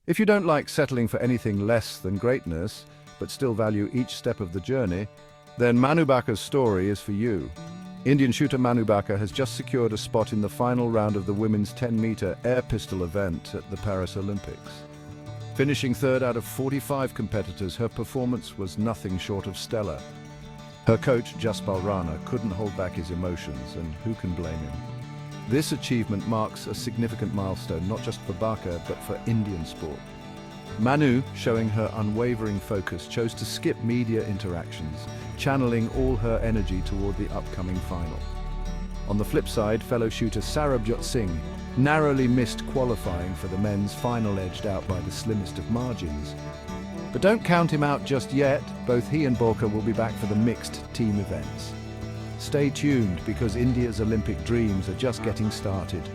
If you don't like settling for anything less than greatness, but still value each step of the journey, then Manu Bhaker's story is for you. Indian shooter Manu Bhaker has just secured a spot in the final round of the women's 10-meter air pistol event at the Paris Olympics. Finishing third out of 45 competitors, her performance was nothing short of stellar. Her coach, Jaspal Rana, couldn't hold back his emotions, and who can blame him? This achievement marks a significant milestone, not just for Bhaker, but for Indian sport. Manu, showing her unwavering focus, chose to skip media interactions, channeling all her energy toward the upcoming final. On the flip side, fellow shooter Sarabjot Singh narrowly missed qualifying for the men's final, edged out by the slimmest of margins. But don't count him out just yet. Both he and Bhaker will be back for the mixed team events. Stay tuned, because India's Olympic dreams are just getting started.